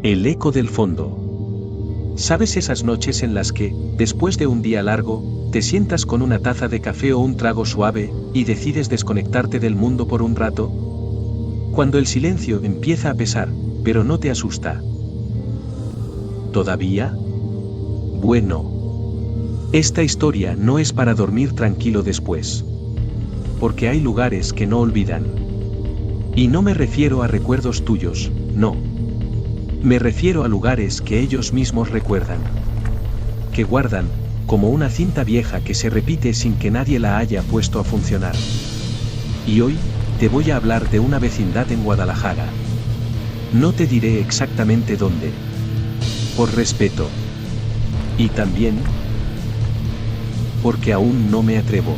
El eco del fondo. ¿Sabes esas noches en las que, después de un día largo, te sientas con una taza de café o un trago suave, y decides desconectarte del mundo por un rato? Cuando el silencio empieza a pesar, pero no te asusta. ¿Todavía? Bueno. Esta historia no es para dormir tranquilo después. Porque hay lugares que no olvidan. Y no me refiero a recuerdos tuyos, no. Me refiero a lugares que ellos mismos recuerdan. Que guardan, como una cinta vieja que se repite sin que nadie la haya puesto a funcionar. Y hoy, te voy a hablar de una vecindad en Guadalajara. No te diré exactamente dónde. Por respeto. Y también, porque aún no me atrevo.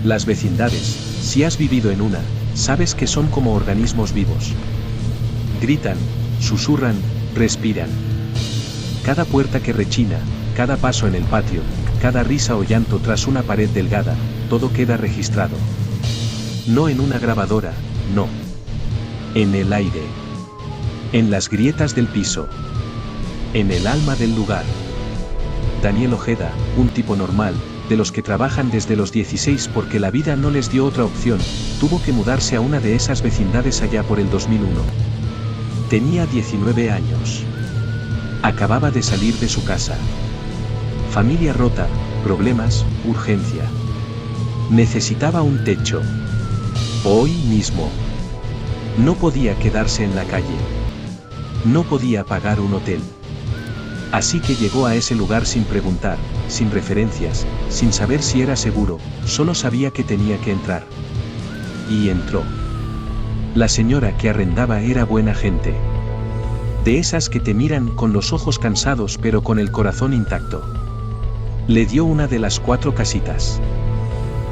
Las vecindades, si has vivido en una, sabes que son como organismos vivos. Gritan, susurran, respiran. Cada puerta que rechina, cada paso en el patio, cada risa o llanto tras una pared delgada, todo queda registrado. No en una grabadora, no. En el aire. En las grietas del piso. En el alma del lugar. Daniel Ojeda, un tipo normal, de los que trabajan desde los 16 porque la vida no les dio otra opción, tuvo que mudarse a una de esas vecindades allá por el 2001. Tenía 19 años. Acababa de salir de su casa. Familia rota, problemas, urgencia. Necesitaba un techo. Hoy mismo. No podía quedarse en la calle. No podía pagar un hotel. Así que llegó a ese lugar sin preguntar, sin referencias, sin saber si era seguro, solo sabía que tenía que entrar. Y entró. La señora que arrendaba era buena gente. De esas que te miran con los ojos cansados pero con el corazón intacto. Le dio una de las 4 casitas.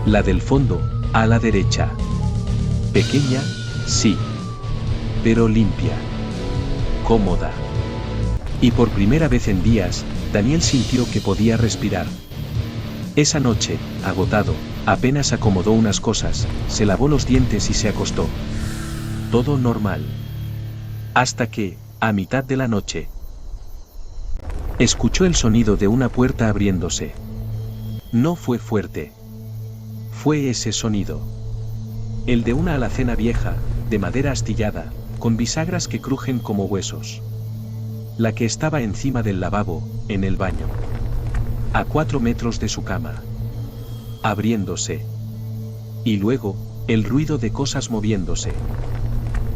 La del fondo, a la derecha. Pequeña, sí. Pero limpia. Cómoda. Y por primera vez en días, Daniel sintió que podía respirar. Esa noche, agotado, apenas acomodó unas cosas, se lavó los dientes y se acostó. Todo normal. Hasta que, a mitad de la noche, escuchó el sonido de una puerta abriéndose. No fue fuerte. Fue ese sonido. El de una alacena vieja, de madera astillada, con bisagras que crujen como huesos. La que estaba encima del lavabo, en el baño. A 4 metros de su cama. Abriéndose. Y luego, el ruido de cosas moviéndose.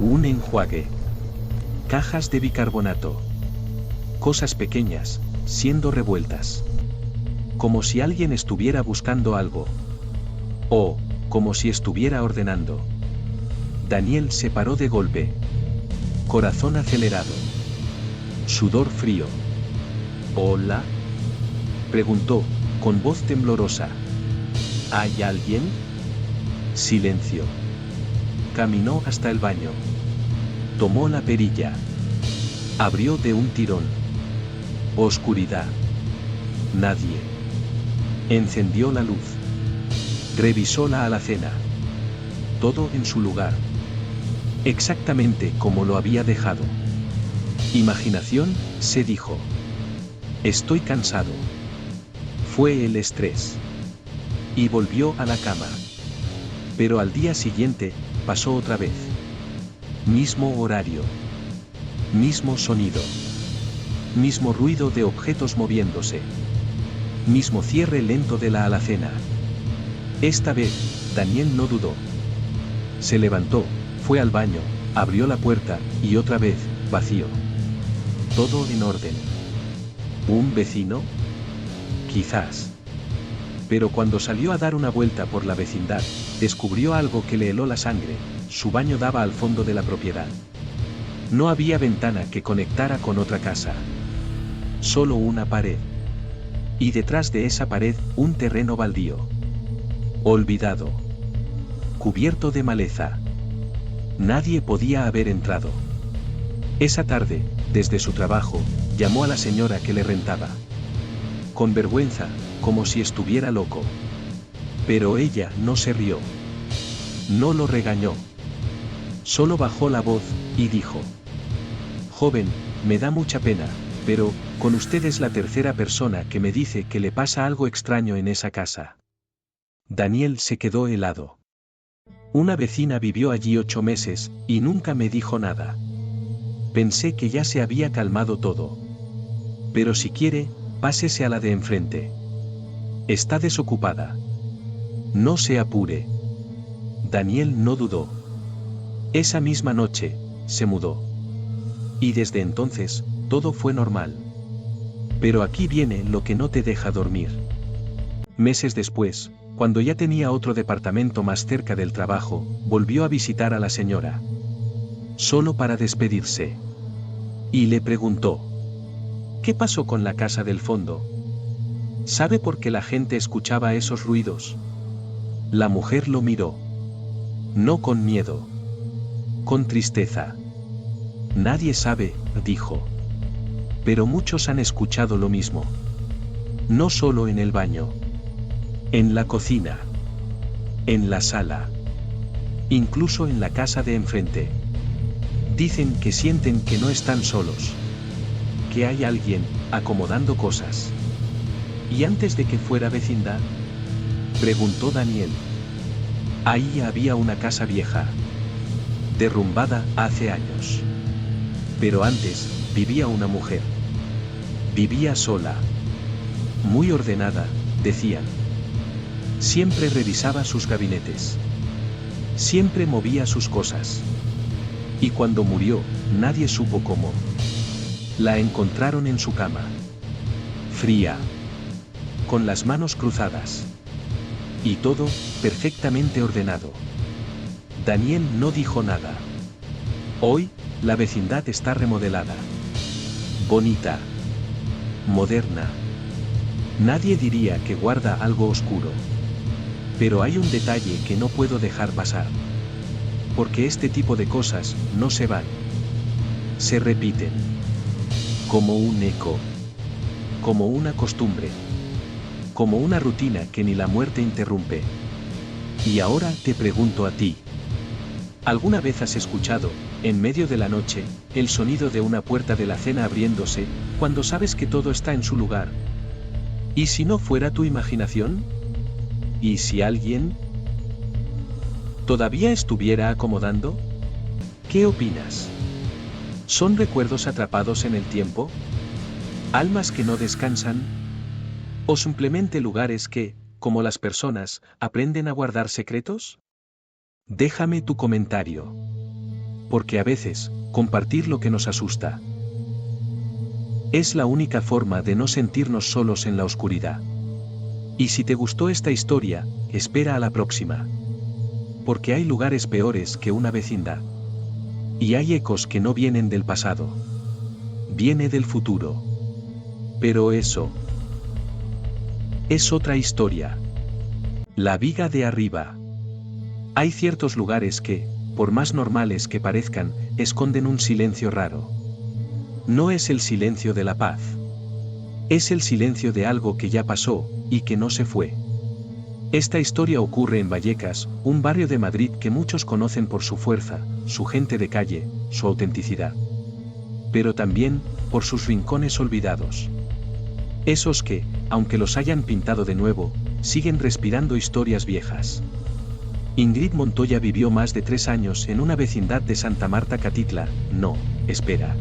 Un enjuague. Cajas de bicarbonato. Cosas pequeñas, siendo revueltas. Como si alguien estuviera buscando algo. O, como si estuviera ordenando. Daniel se paró de golpe. Corazón acelerado. Sudor frío. ¿Hola? Preguntó, con voz temblorosa. ¿Hay alguien? Silencio. Caminó hasta el baño. Tomó la perilla. Abrió de un tirón. Oscuridad. Nadie. Encendió la luz. Revisó la alacena. Todo en su lugar. Exactamente como lo había dejado. Imaginación, se dijo. Estoy cansado. Fue el estrés. Y volvió a la cama. Pero al día siguiente, pasó otra vez. Mismo horario. Mismo sonido. Mismo ruido de objetos moviéndose. Mismo cierre lento de la alacena. Esta vez, Daniel no dudó. Se levantó, fue al baño, abrió la puerta, y otra vez, vacío. Todo en orden. ¿Un vecino? Quizás. Pero cuando salió a dar una vuelta por la vecindad, descubrió algo que le heló la sangre. Su baño daba al fondo de la propiedad. No había ventana que conectara con otra casa. Solo una pared. Y detrás de esa pared, un terreno baldío. Olvidado. Cubierto de maleza. Nadie podía haber entrado. Esa tarde, desde su trabajo, llamó a la señora que le rentaba. Con vergüenza, como si estuviera loco. Pero ella no se rió. No lo regañó. Solo bajó la voz, y dijo: Joven, me da mucha pena, pero, con usted es la tercera persona que me dice que le pasa algo extraño en esa casa. Daniel se quedó helado. Una vecina vivió allí 8 meses, y nunca me dijo nada. Pensé que ya se había calmado todo. Pero si quiere, pásese a la de enfrente. Está desocupada. No se apure. Daniel no dudó. Esa misma noche, se mudó. Y desde entonces, todo fue normal. Pero aquí viene lo que no te deja dormir. Meses después, cuando ya tenía otro departamento más cerca del trabajo, volvió a visitar a la señora. Solo para despedirse. Y le preguntó: ¿qué pasó con la casa del fondo? ¿Sabe por qué la gente escuchaba esos ruidos? La mujer lo miró. No con miedo. Con tristeza. Nadie sabe, dijo. Pero muchos han escuchado lo mismo. No solo en el baño. En la cocina. En la sala. Incluso en la casa de enfrente. Dicen que sienten que no están solos. Que hay alguien, acomodando cosas. ¿Y antes de que fuera vecindad? Preguntó Daniel. Ahí había una casa vieja. Derrumbada hace años. Pero antes, vivía una mujer. Vivía sola. Muy ordenada, decían. Siempre revisaba sus gabinetes. Siempre movía sus cosas. Y cuando murió, nadie supo cómo. La encontraron en su cama. Fría. Con las manos cruzadas. Y todo, perfectamente ordenado. Daniel no dijo nada. Hoy, la vecindad está remodelada. Bonita. Moderna. Nadie diría que guarda algo oscuro. Pero hay un detalle que no puedo dejar pasar. Porque este tipo de cosas no se van. Se repiten. Como un eco. Como una costumbre. Como una rutina que ni la muerte interrumpe. Y ahora te pregunto a ti. ¿Alguna vez has escuchado, en medio de la noche, el sonido de una puerta de la cena abriéndose, cuando sabes que todo está en su lugar? ¿Y si no fuera tu imaginación? ¿Y si alguien todavía estuviera acomodando? ¿Qué opinas? ¿Son recuerdos atrapados en el tiempo? ¿Almas que no descansan? ¿O simplemente lugares que, como las personas, aprenden a guardar secretos? Déjame tu comentario. Porque a veces, compartir lo que nos asusta es la única forma de no sentirnos solos en la oscuridad. Y si te gustó esta historia, espera a la próxima. Porque hay lugares peores que una vecindad. Y hay ecos que no vienen del pasado. Viene del futuro. Pero eso es otra historia. La viga de arriba. Hay ciertos lugares que, por más normales que parezcan, esconden un silencio raro. No es el silencio de la paz. Es el silencio de algo que ya pasó, y que no se fue. Esta historia ocurre en Vallecas, un barrio de Madrid que muchos conocen por su fuerza, su gente de calle, su autenticidad. Pero también, por sus rincones olvidados. Esos que, aunque los hayan pintado de nuevo, siguen respirando historias viejas. Ingrid Montoya vivió más de 3 años en una vecindad de Santa Marta Catitla, no, espera.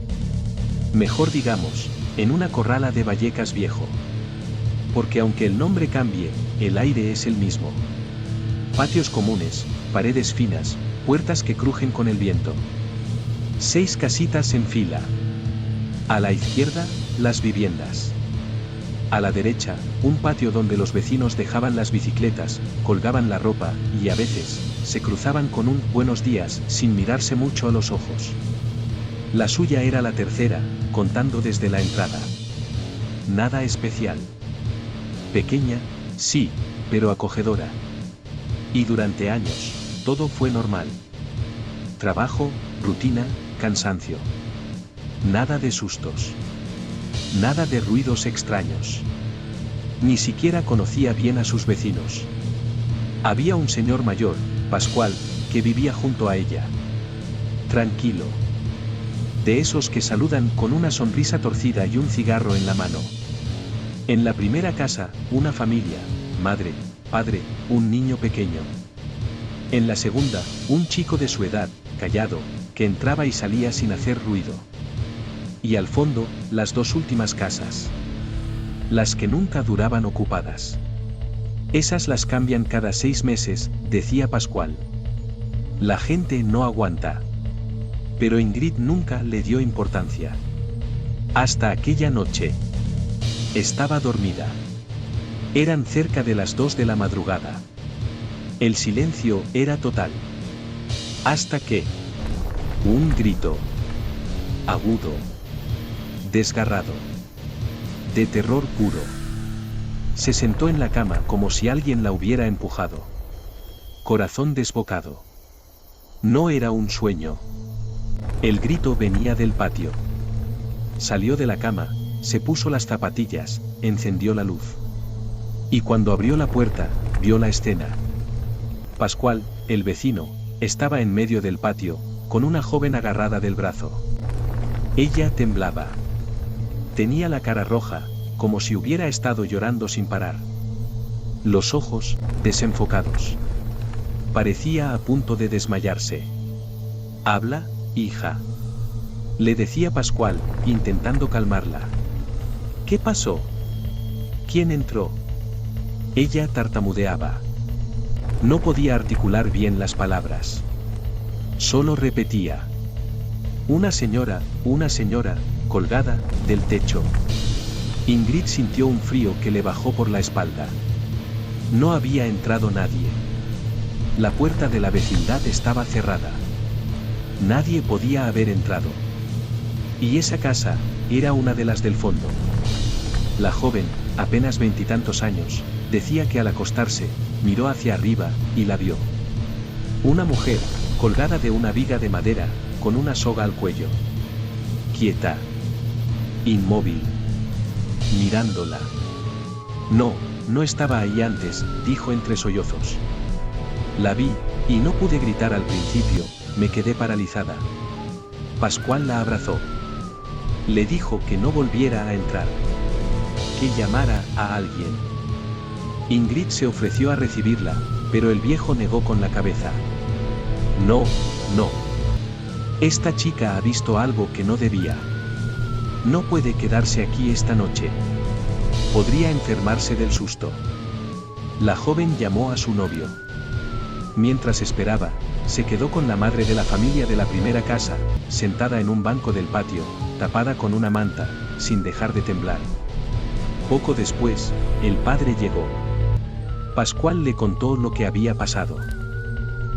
Mejor digamos, en una corrala de Vallecas Viejo. Porque aunque el nombre cambie, el aire es el mismo. Patios comunes, paredes finas, puertas que crujen con el viento. 6 casitas en fila. A la izquierda, las viviendas. A la derecha, un patio donde los vecinos dejaban las bicicletas, colgaban la ropa, y a veces, se cruzaban con un buenos días, sin mirarse mucho a los ojos. La suya era la tercera, contando desde la entrada. Nada especial. Pequeña, sí, pero acogedora. Y durante años, todo fue normal. Trabajo, rutina, cansancio. Nada de sustos. Nada de ruidos extraños. Ni siquiera conocía bien a sus vecinos. Había un señor mayor, Pascual, que vivía junto a ella. Tranquilo. de esos que saludan con una sonrisa torcida y un cigarro en la mano. En la primera casa, una familia, madre, padre, un niño pequeño. En la segunda, un chico de su edad, callado, que entraba y salía sin hacer ruido. Y al fondo, las dos últimas casas. Las que nunca duraban ocupadas. Esas las cambian cada 6 meses, decía Pascual. La gente no aguanta. Pero Ingrid nunca le dio importancia. Hasta aquella noche. Estaba dormida. Eran cerca de las 2 de la madrugada. El silencio era total. Hasta que... un grito. Agudo. Desgarrado. De terror puro. Se sentó en la cama como si alguien la hubiera empujado. Corazón desbocado. No era un sueño. El grito venía del patio. Salió de la cama, se puso las zapatillas, encendió la luz. Y cuando abrió la puerta, vio la escena. Pascual, el vecino, estaba en medio del patio, con una joven agarrada del brazo. Ella temblaba. Tenía la cara roja, como si hubiera estado llorando sin parar. Los ojos, desenfocados. Parecía a punto de desmayarse. «Habla, hija», le decía Pascual, intentando calmarla. «¿Qué pasó? ¿Quién entró?» Ella tartamudeaba. No podía articular bien las palabras. Solo repetía. una señora, colgada del techo». Ingrid sintió un frío que le bajó por la espalda. No había entrado nadie. La puerta de la vecindad estaba cerrada. Nadie podía haber entrado. Y esa casa, era una de las del fondo. La joven, apenas 20 y tantos años, decía que al acostarse, miró hacia arriba, y la vio. Una mujer, colgada de una viga de madera, con una soga al cuello. Quieta. Inmóvil. Mirándola. No estaba ahí antes, dijo entre sollozos. La vi, y no pude gritar al principio, me quedé paralizada. Pascual la abrazó. Le dijo que no volviera a entrar. Que llamara a alguien. Ingrid se ofreció a recibirla, pero el viejo negó con la cabeza. No. Esta chica ha visto algo que no debía. No puede quedarse aquí esta noche. Podría enfermarse del susto. La joven llamó a su novio. Mientras esperaba, se quedó con la madre de la familia de la primera casa, sentada en un banco del patio, tapada con una manta, sin dejar de temblar. Poco después, el padre llegó. Pascual le contó lo que había pasado.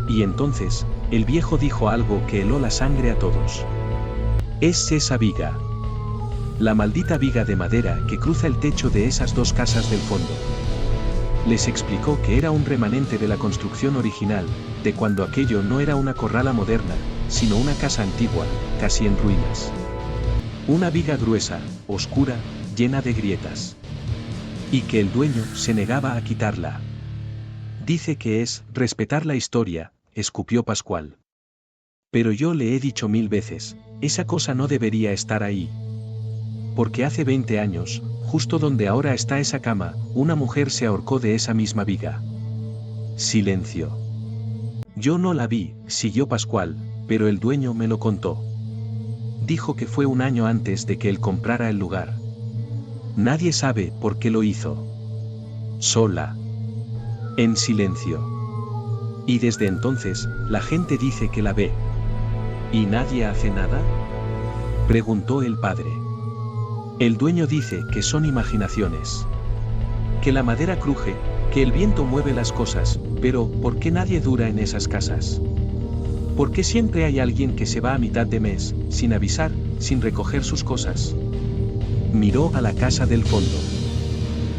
Y entonces, el viejo dijo algo que heló la sangre a todos. «Es esa viga. La maldita viga de madera que cruza el techo de esas dos casas del fondo». Les explicó que era un remanente de la construcción original, de cuando aquello no era una corrala moderna, sino una casa antigua, casi en ruinas. Una viga gruesa, oscura, llena de grietas. Y que el dueño se negaba a quitarla. «Dice que es respetar la historia», escupió Pascual. «Pero yo le he dicho 1000 veces, esa cosa no debería estar ahí. Porque hace 20 años, justo donde ahora está esa cama, una mujer se ahorcó de esa misma viga». Silencio. «Yo no la vi», siguió Pascual, «pero el dueño me lo contó. Dijo que fue un año antes de que él comprara el lugar. Nadie sabe por qué lo hizo. Sola. En silencio. Y desde entonces, la gente dice que la ve». «¿Y nadie hace nada?», preguntó el padre. «El dueño dice que son imaginaciones. Que la madera cruje, que el viento mueve las cosas, pero ¿por qué nadie dura en esas casas? ¿Por qué siempre hay alguien que se va a mitad de mes, sin avisar, sin recoger sus cosas?». Miró a la casa del fondo.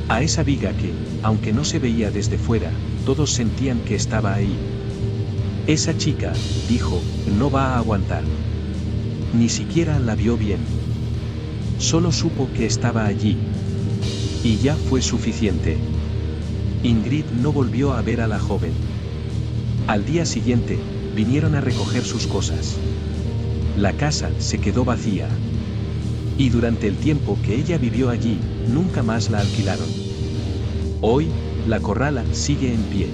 A esa viga que, aunque no se veía desde fuera, todos sentían que estaba ahí. «Esa chica», dijo, «no va a aguantar». Ni siquiera la vio bien. Solo supo que estaba allí. Y ya fue suficiente. Ingrid no volvió a ver a la joven. Al día siguiente, vinieron a recoger sus cosas. La casa se quedó vacía. Y durante el tiempo que ella vivió allí, nunca más la alquilaron. Hoy, la corrala sigue en pie.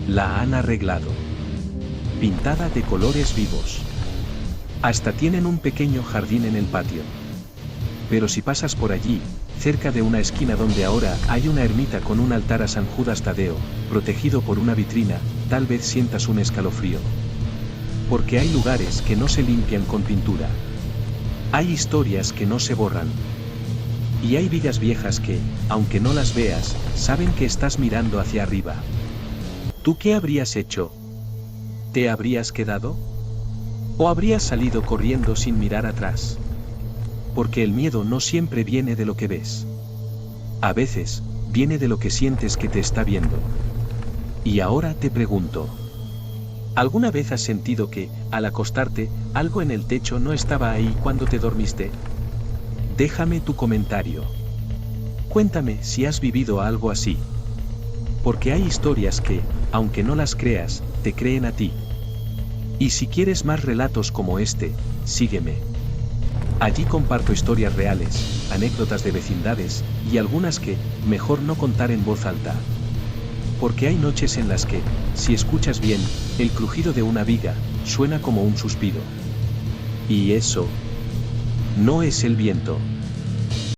La han arreglado. Pintada de colores vivos. Hasta tienen un pequeño jardín en el patio. Pero si pasas por allí, cerca de una esquina donde ahora hay una ermita con un altar a San Judas Tadeo, protegido por una vitrina, tal vez sientas un escalofrío. Porque hay lugares que no se limpian con pintura. Hay historias que no se borran. Y hay vigas viejas que, aunque no las veas, saben que estás mirando hacia arriba. ¿Tú qué habrías hecho? ¿Te habrías quedado? ¿O habrías salido corriendo sin mirar atrás? Porque el miedo no siempre viene de lo que ves. A veces, viene de lo que sientes que te está viendo. Y ahora te pregunto. ¿Alguna vez has sentido que, al acostarte, algo en el techo no estaba ahí cuando te dormiste? Déjame tu comentario. Cuéntame si has vivido algo así. Porque hay historias que, aunque no las creas, te creen a ti. Y si quieres más relatos como este, sígueme. Allí comparto historias reales, anécdotas de vecindades, y algunas que, mejor no contar en voz alta. Porque hay noches en las que, si escuchas bien, el crujido de una viga, suena como un suspiro. Y eso, no es el viento.